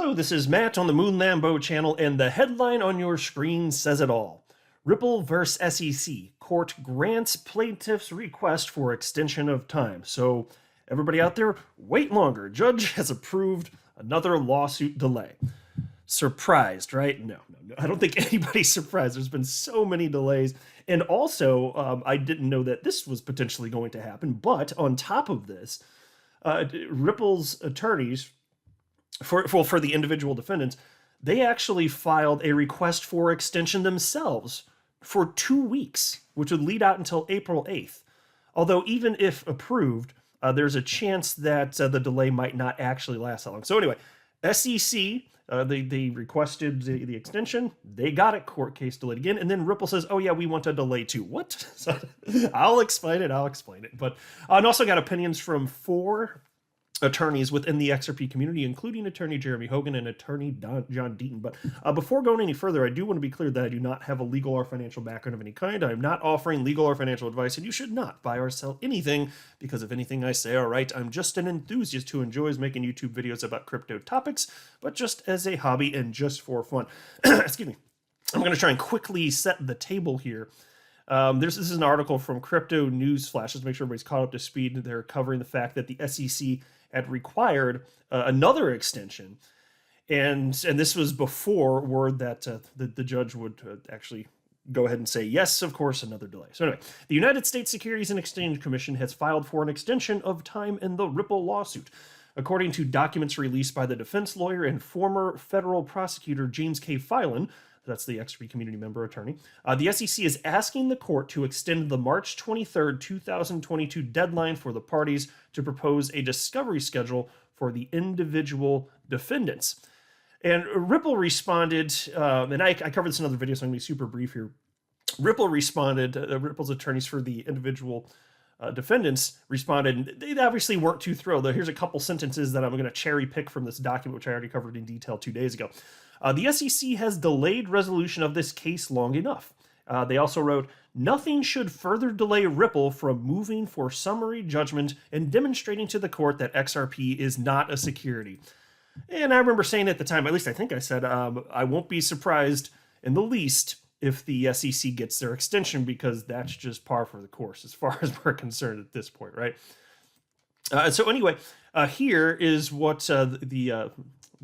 Hello, this is Matt on the Moon Lambo channel, and the headline on your screen says it all. Ripple vs. SEC. Court grants plaintiff's request for extension of time. So, everybody out there, wait longer. Judge has approved another lawsuit delay. Surprised, right? No. I don't think anybody's surprised. There's been so many delays. And also, I didn't know that this was potentially going to happen. But on top of this, Ripple's attorneys, for the individual defendants, they actually filed a request for extension themselves for 2 weeks, which would lead out until April 8th. Although even if approved, there's a chance that the delay might not actually last that long. So anyway, SEC, they requested the extension. They got it, court case delayed again. And then Ripple says, oh yeah, we want a delay too. What? So, I'll explain it. But I also got opinions from 4 attorneys within the XRP community, including attorney Jeremy Hogan and attorney John Deaton. But before going any further, I do want to be clear that I do not have a legal or financial background of any kind. I am not offering legal or financial advice, and you should not buy or sell anything because of anything I say. All right, I'm just an enthusiast who enjoys making YouTube videos about crypto topics, but just as a hobby and just for fun. Excuse me. I'm going to try and quickly set the table here. This is an article from Crypto News Flash, just to make sure everybody's caught up to speed. They're covering the fact that the SEC had required another extension, and this was before word that the judge would actually go ahead and say, yes, of course, another delay. So anyway, the United States Securities and Exchange Commission has filed for an extension of time in the Ripple lawsuit. According to documents released by the defense lawyer and former federal prosecutor James K. Filan, that's the XRP community member attorney, the SEC is asking the court to extend the March 23rd, 2022 deadline for the parties to propose a discovery schedule for the individual defendants. And Ripple responded, and I covered this in another video, so I'm going to be super brief here. Ripple responded, Ripple's attorneys for the individual defendants responded, and they obviously weren't too thrilled. Here's a couple sentences that I'm going to cherry pick from this document, which I already covered in detail 2 days ago. The SEC has delayed resolution of this case long enough. They also wrote, nothing should further delay Ripple from moving for summary judgment and demonstrating to the court that XRP is not a security. And I remember saying at the time, at least I think I said, I won't be surprised in the least if the SEC gets their extension, because that's just par for the course as far as we're concerned at this point, right? So anyway, here is what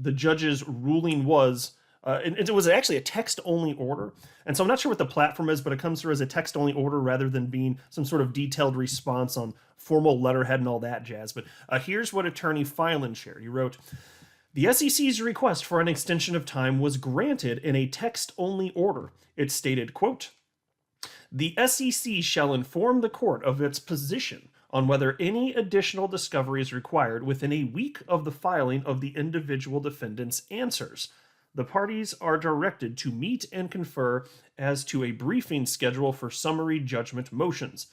the judge's ruling was. And it was actually a text-only order. And so I'm not sure what the platform is, but it comes through as a text-only order rather than being some sort of detailed response on formal letterhead and all that jazz. But here's what Attorney Filan shared. He wrote, the SEC's request for an extension of time was granted in a text-only order. It stated, quote, the SEC shall inform the court of its position on whether any additional discovery is required within a week of the filing of the individual defendant's answers. The parties are directed to meet and confer as to a briefing schedule for summary judgment motions.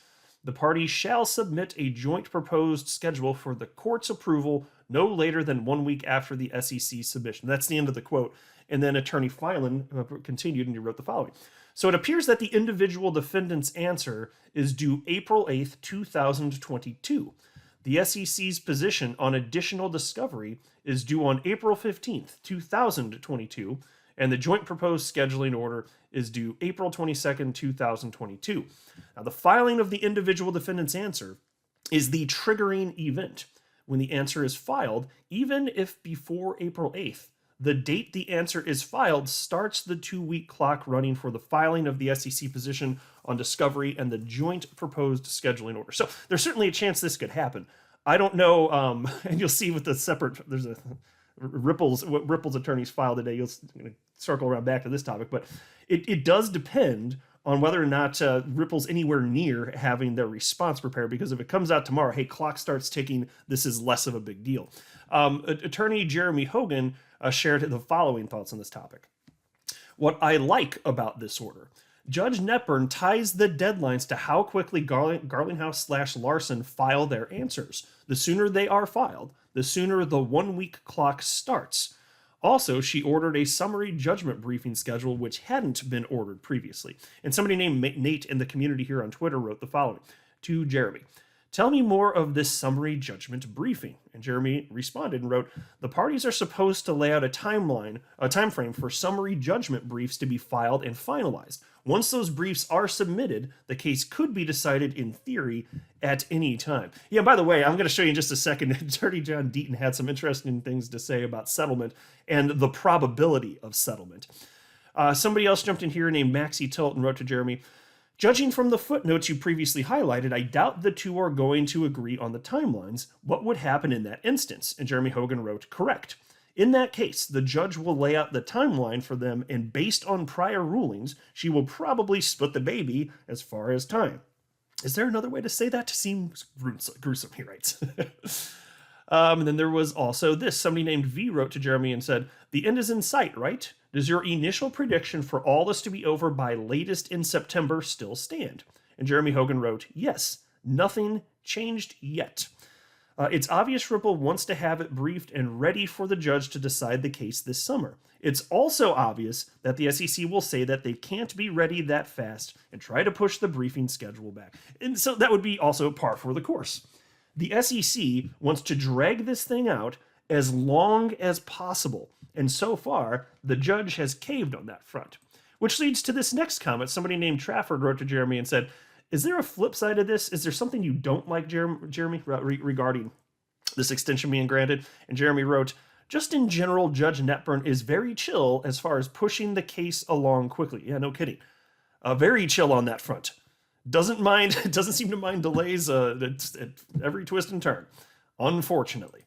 The parties shall submit a joint proposed schedule for the court's approval no later than 1 week after the SEC submission. That's the end of the quote. And then Attorney Filan continued and he wrote the following. So it appears that the individual defendant's answer is due April 8th, 2022. The SEC's position on additional discovery is due on April 15th, 2022, and the joint proposed scheduling order is due April 22nd, 2022. Now, the filing of the individual defendant's answer is the triggering event. When the answer is filed, even if before April 8th, the date the answer is filed starts the 2-week clock running for the filing of the SEC position on discovery and the joint proposed scheduling order. So there's certainly a chance this could happen. I don't know, and you'll see with the separate, there's a what Ripple's attorneys filed today. You'll circle around back to this topic, but it does depend on whether or not Ripple's anywhere near having their response prepared, because if it comes out tomorrow, hey, clock starts ticking, this is less of a big deal. Attorney Jeremy Hogan shared the following thoughts on this topic. What I like about this order, Judge Netburn ties the deadlines to how quickly Garlinghouse/Larson file their answers. The sooner they are filed, the sooner the 1 week clock starts. Also, she ordered a summary judgment briefing schedule, which hadn't been ordered previously. And somebody named Nate in the community here on Twitter wrote the following. To Jeremy, Tell me more of this summary judgment briefing. And Jeremy responded and wrote, the parties are supposed to lay out a time frame for summary judgment briefs to be filed and finalized. Once those briefs are submitted, the case could be decided in theory at any time. Yeah, by the way, I'm going to show you in just a second. Attorney John Deaton had some interesting things to say about settlement and the probability of settlement. Somebody else jumped in here named Maxie Tilt and wrote to Jeremy, judging from the footnotes you previously highlighted, I doubt the two are going to agree on the timelines. What would happen in that instance? And Jeremy Hogan wrote, correct. In that case, the judge will lay out the timeline for them, and based on prior rulings, she will probably split the baby as far as time. Is there another way to say that? Seems gruesome, he writes. And then there was also this. Somebody named V wrote to Jeremy and said, the end is in sight, right? Does your initial prediction for all this to be over by latest in September still stand? And Jeremy Hogan wrote, yes, nothing changed yet. It's obvious Ripple wants to have it briefed and ready for the judge to decide the case this summer. It's also obvious that the SEC will say that they can't be ready that fast and try to push the briefing schedule back. And so that would be also par for the course. The SEC wants to drag this thing out as long as possible. And so far, the judge has caved on that front. Which leads to this next comment. Somebody named Trafford wrote to Jeremy and said, is there a flip side of this? Is there something you don't like, Jeremy, regarding this extension being granted? And Jeremy wrote, just in general, Judge Netburn is very chill as far as pushing the case along quickly. Yeah, no kidding. Very chill on that front. Doesn't seem to mind delays at every twist and turn, unfortunately.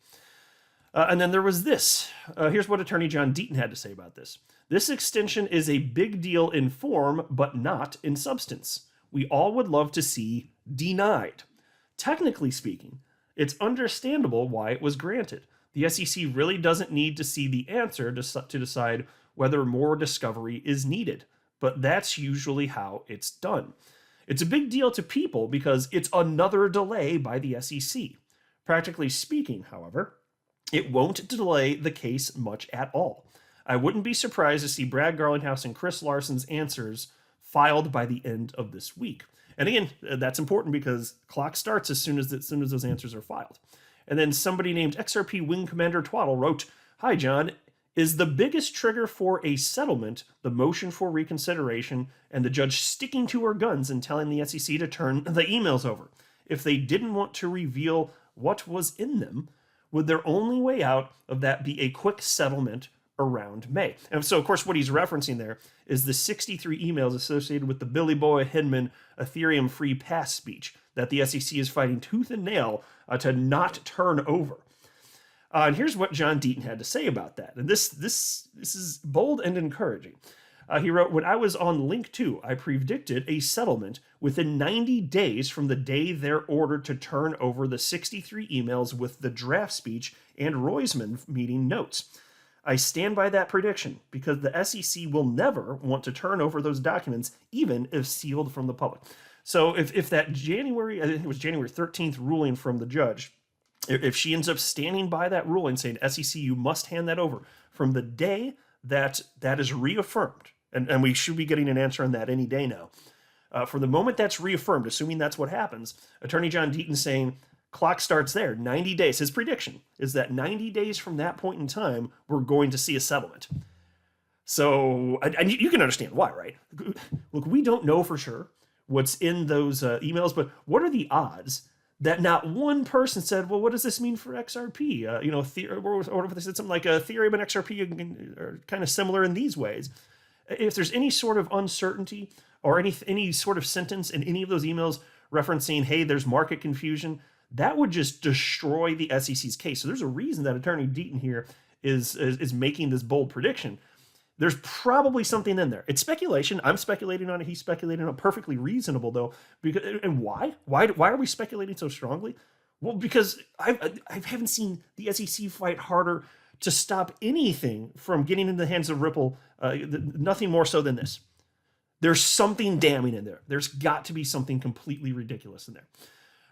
And then there was this. Here's what Attorney John Deaton had to say about this. This extension is a big deal in form, but not in substance. We all would love to see denied. Technically speaking, it's understandable why it was granted. The SEC really doesn't need to see the answer to decide whether more discovery is needed, but that's usually how it's done. It's a big deal to people because it's another delay by the SEC. Practically speaking, however, it won't delay the case much at all. I wouldn't be surprised to see Brad Garlinghouse and Chris Larson's answers filed by the end of this week. And again, that's important because clock starts as soon as those answers are filed. And then somebody named XRP Wing Commander Twaddle wrote, hi, John. Is the biggest trigger for a settlement the motion for reconsideration and the judge sticking to her guns and telling the SEC to turn the emails over? If they didn't want to reveal what was in them, would their only way out of that be a quick settlement around May? And so, of course, what he's referencing there is the 63 emails associated with the Billy Boy Hinman Ethereum free pass speech that the SEC is fighting tooth and nail to not turn over. And here's what John Deaton had to say about that. And this is bold and encouraging. He wrote, when I was on Link 2, I predicted a settlement within 90 days from the day they're ordered to turn over the 63 emails with the draft speech and Roisman meeting notes. I stand by that prediction because the SEC will never want to turn over those documents, even if sealed from the public. So if that January, I think it was January 13th ruling from the judge, if she ends up standing by that ruling saying, SEC, you must hand that over from the day that is reaffirmed, and we should be getting an answer on that any day now. From the moment that's reaffirmed, assuming that's what happens, Attorney John Deaton saying, clock starts there, 90 days. His prediction is that 90 days from that point in time, we're going to see a settlement. So, and you can understand why, right? Look, we don't know for sure what's in those emails, but what are the odds that not one person said, well, what does this mean for XRP? Or if they said something like Ethereum and XRP are kind of similar in these ways. If there's any sort of uncertainty or any sort of sentence in any of those emails referencing, hey, there's market confusion, that would just destroy the SEC's case. So there's a reason that Attorney Deaton here is making this bold prediction. There's probably something in there. It's speculation. I'm speculating on it. He's speculating on it. Perfectly reasonable, though. And why? Why are we speculating so strongly? Well, because I haven't seen the SEC fight harder to stop anything from getting into the hands of Ripple. Nothing more so than this. There's something damning in there. There's got to be something completely ridiculous in there.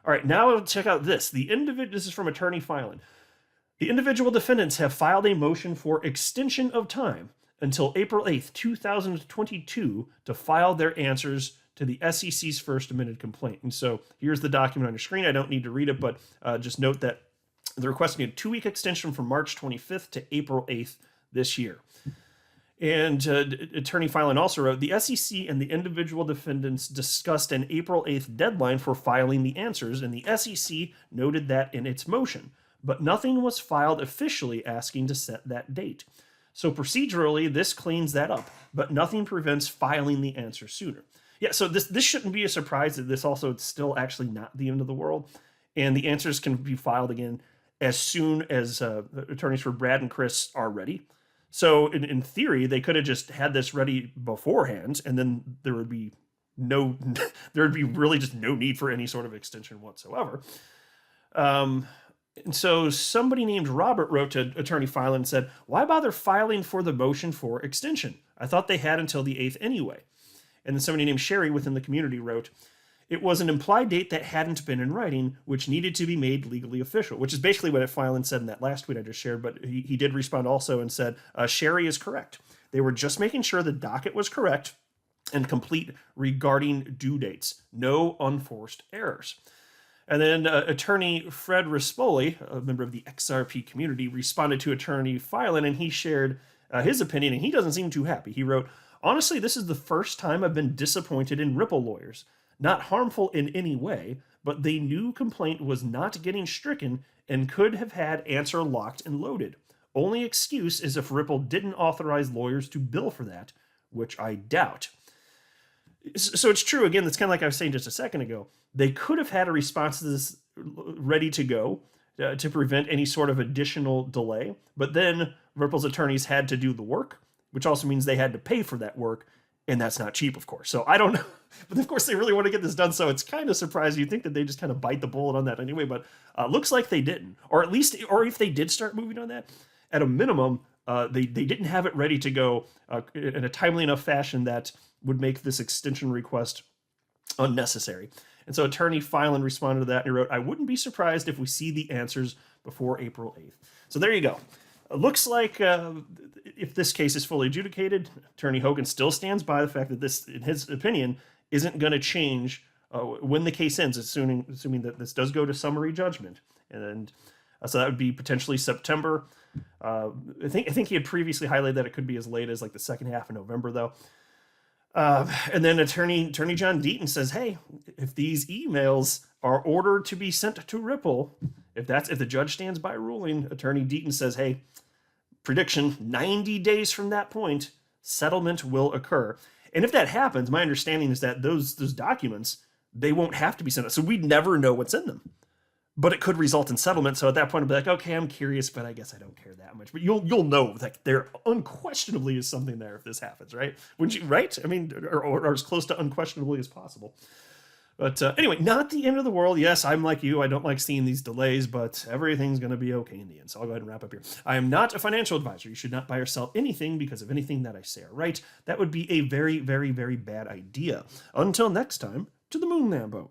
All right, now check out this. This is from Attorney Filing. The individual defendants have filed a motion for extension of time until April 8th, 2022 to file their answers to the SEC's first amended complaint. And so here's the document on your screen. I don't need to read it, but just note that the request needed a 2-week extension from March 25th to April 8th this year. And Attorney Filing also wrote, the SEC and the individual defendants discussed an April 8th deadline for filing the answers, and the SEC noted that in its motion. But nothing was filed officially asking to set that date. So procedurally, this cleans that up, but nothing prevents filing the answer sooner. Yeah, so this shouldn't be a surprise that this also is still actually not the end of the world, and the answers can be filed again as soon as attorneys for Brad and Chris are ready. So in theory, they could have just had this ready beforehand, and then there would be really just no need for any sort of extension whatsoever. And so somebody named Robert wrote to Attorney Filing and said, why bother filing for the motion for extension? I thought they had until the 8th anyway. And then somebody named Sherry within the community wrote, it was an implied date that hadn't been in writing, which needed to be made legally official, which is basically what Filing said in that last tweet I just shared, but he did respond also and said, Sherry is correct. They were just making sure the docket was correct and complete regarding due dates. No unforced errors. And then Attorney Fred Rispoli, a member of the XRP community, responded to Attorney Filing, and he shared his opinion, and he doesn't seem too happy. He wrote, honestly, this is the first time I've been disappointed in Ripple lawyers. Not harmful in any way, but the new complaint was not getting stricken and could have had answer locked and loaded. Only excuse is if Ripple didn't authorize lawyers to bill for that, which I doubt. So it's true, again, that's kind of like I was saying just a second ago. They could have had a response to this ready to go to prevent any sort of additional delay, but then Ripple's attorneys had to do the work, which also means they had to pay for that work, and that's not cheap, of course. So I don't know. But of course, they really want to get this done, so it's kind of surprising. You think that they just kind of bite the bullet on that anyway, but looks like they didn't. Or at least, or if they did start moving on that, at a minimum, they didn't have it ready to go in a timely enough fashion that would make this extension request unnecessary. And so Attorney Filing responded to that, and he wrote, I wouldn't be surprised if we see the answers before April 8th. So there you go. Looks like if this case is fully adjudicated, Attorney Hogan still stands by the fact that this, in his opinion, isn't going to change when the case ends, assuming that this does go to summary judgment. And so that would be potentially September. I think he had previously highlighted that it could be as late as like the second half of November, though. And then Attorney John Deaton says, hey, if these emails are ordered to be sent to Ripple, if the judge stands by ruling, Attorney Deaton says, hey, prediction, 90 days from that point, settlement will occur. And if that happens, my understanding is that those documents, they won't have to be sent. So we'd never know what's in them. But it could result in settlement. So at that point, I'll be like, okay, I'm curious, but I guess I don't care that much. But you'll know that there unquestionably is something there if this happens, right? Wouldn't you, right? I mean, or as close to unquestionably as possible. But anyway, not the end of the world. Yes, I'm like you. I don't like seeing these delays, but everything's going to be okay in the end. So I'll go ahead and wrap up here. I am not a financial advisor. You should not buy or sell anything because of anything that I say or write. That would be a very, very, very bad idea. Until next time, to the moon, Lambo.